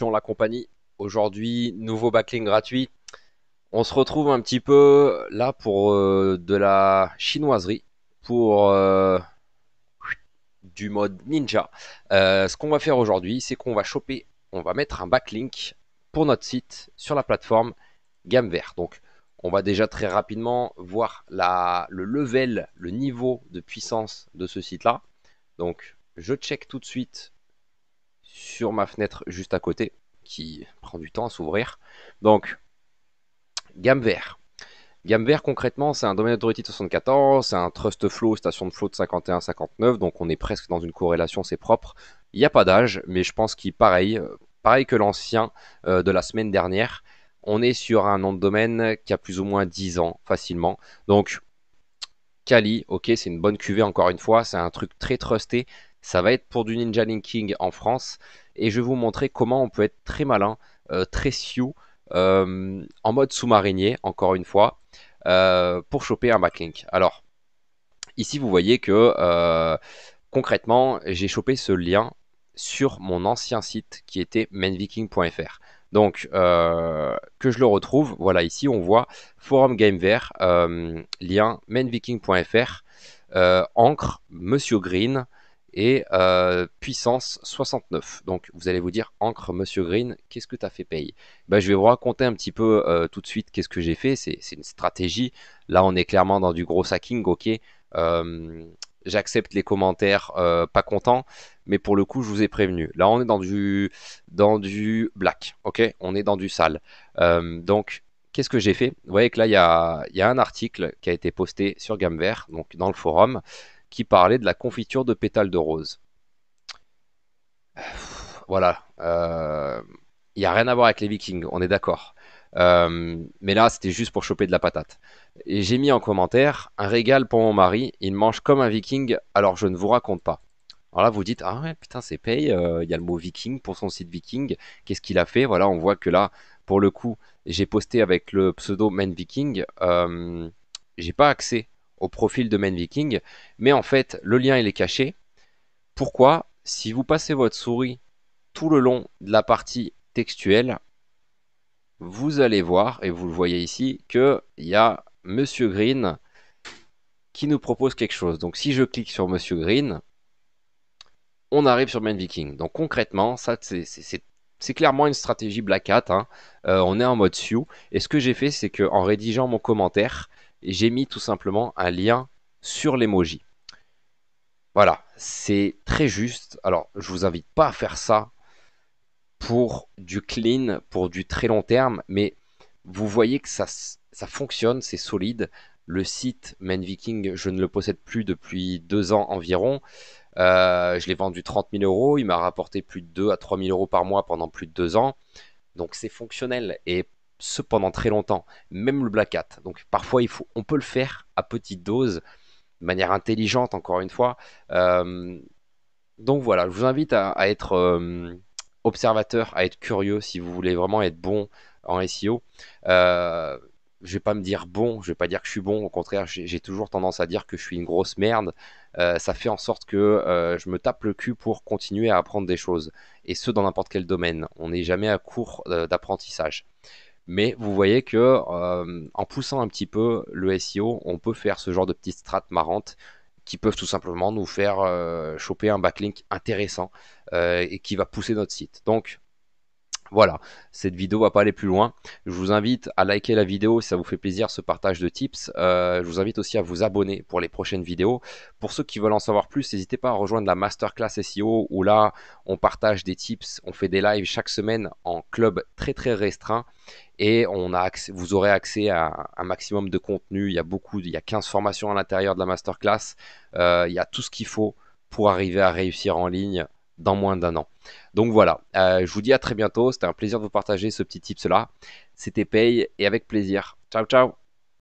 Attention la compagnie, aujourd'hui nouveau backlink gratuit. On se retrouve un petit peu là pour de la chinoiserie, pour du mode ninja. Ce qu'on va faire aujourd'hui, c'est qu'on va choper, on va mettre un backlink pour notre site sur la plateforme Gamme Vert. Donc on va déjà très rapidement voir le level, le niveau de puissance de ce site-là. Donc je check tout de suite sur ma fenêtre juste à côté, qui prend du temps à s'ouvrir. Donc, gamme vert. Gamme vert, concrètement, c'est un domaine d'autorité de 74, c'est un trust flow, station de flow de 51-59, donc on est presque dans une corrélation, c'est propre. Il n'y a pas d'âge, mais je pense qu'il pareil, pareil que l'ancien de la semaine dernière, on est sur un nom de domaine qui a plus ou moins 10 ans facilement. Donc, Kali, ok, c'est une bonne cuvée encore une fois, c'est un truc très trusté. Ça va être pour du ninja linking en France et je vais vous montrer comment on peut être très malin, très sioux, en mode sous-marinier, encore une fois, pour choper un backlink. Alors, ici, vous voyez que concrètement, j'ai chopé ce lien sur mon ancien site qui était mainviking.fr. Donc, que je le retrouve, voilà, ici on voit forum game vert, lien mainviking.fr, encre, Monsieur Green et puissance 69. Donc, vous allez vous dire, encre, Monsieur Green, qu'est-ce que tu as fait paye? Ben, je vais vous raconter un petit peu tout de suite qu'est-ce que j'ai fait. C'est une stratégie. Là, on est clairement dans du gros hacking, ok. Euh, J'accepte les commentaires pas contents, mais pour le coup, je vous ai prévenu. Là, on est dans du black, ok? On est dans du sale. Donc, qu'est-ce que j'ai fait? Vous voyez que là, il y a un article qui a été posté sur Gamme Vert, donc dans le forum, qui parlait de la confiture de pétales de rose. Voilà. Il n'y a rien à voir avec les Vikings, on est d'accord. Mais là, c'était juste pour choper de la patate. Et j'ai mis en commentaire un régal pour mon mari. Il mange comme un Viking, alors je ne vous raconte pas. Alors là, vous dites, ah ouais, putain, c'est paye. Il y a le mot Viking pour son site Viking. Qu'est-ce qu'il a fait? Voilà, on voit que là, pour le coup, j'ai posté avec le pseudo Main Viking. J'ai pas accès au profil de Main Viking, mais en fait, le lien il est caché. Pourquoi? Si vous passez votre souris tout le long de la partie textuelle, vous allez voir, et vous le voyez ici, qu'il y a Monsieur Green qui nous propose quelque chose. Donc si je clique sur Monsieur Green, on arrive sur Main Viking. Donc concrètement, ça c'est clairement une stratégie Black Hat, hein. On est en mode Sioux. Et ce que j'ai fait, c'est qu'en rédigeant mon commentaire, j'ai mis tout simplement un lien sur l'emoji. Voilà, c'est très juste. Alors, je vous invite pas à faire ça pour du clean, pour du très long terme, mais vous voyez que ça fonctionne, c'est solide. Le site Main Viking, je ne le possède plus depuis 2 ans environ. Je l'ai vendu 30 000 euros. Il m'a rapporté plus de 2 à 3 000 euros par mois pendant plus de 2 ans. Donc c'est fonctionnel et ce pendant très longtemps. Même le Black Hat. Donc parfois on peut le faire à petite dose, de manière intelligente encore une fois. Euh, donc voilà, je vous invite à être observateur, à être curieux si vous voulez vraiment être bon en SEO. Je vais pas me dire bon, je vais pas dire que je suis bon, au contraire, j'ai toujours tendance à dire que je suis une grosse merde. Ça fait en sorte que je me tape le cul pour continuer à apprendre des choses, et ce dans n'importe quel domaine. On n'est jamais à court d'apprentissage. Mais vous voyez que en poussant un petit peu le SEO, on peut faire ce genre de petites strates marrantes qui peuvent tout simplement nous faire choper un backlink intéressant et qui va pousser notre site. Donc voilà, cette vidéo va pas aller plus loin. Je vous invite à liker la vidéo si ça vous fait plaisir ce partage de tips. Je vous invite aussi à vous abonner pour les prochaines vidéos. Pour ceux qui veulent en savoir plus, n'hésitez pas à rejoindre la masterclass SEO où là on partage des tips, on fait des lives chaque semaine en club très très restreint et vous aurez accès à un maximum de contenu. Il y a 15 formations à l'intérieur de la masterclass. Il y a tout ce qu'il faut pour arriver à réussir en ligne dans moins d'un an. Donc voilà, je vous dis à très bientôt. C'était un plaisir de vous partager ce petit tips là. C'était Paye et avec plaisir. Ciao ciao.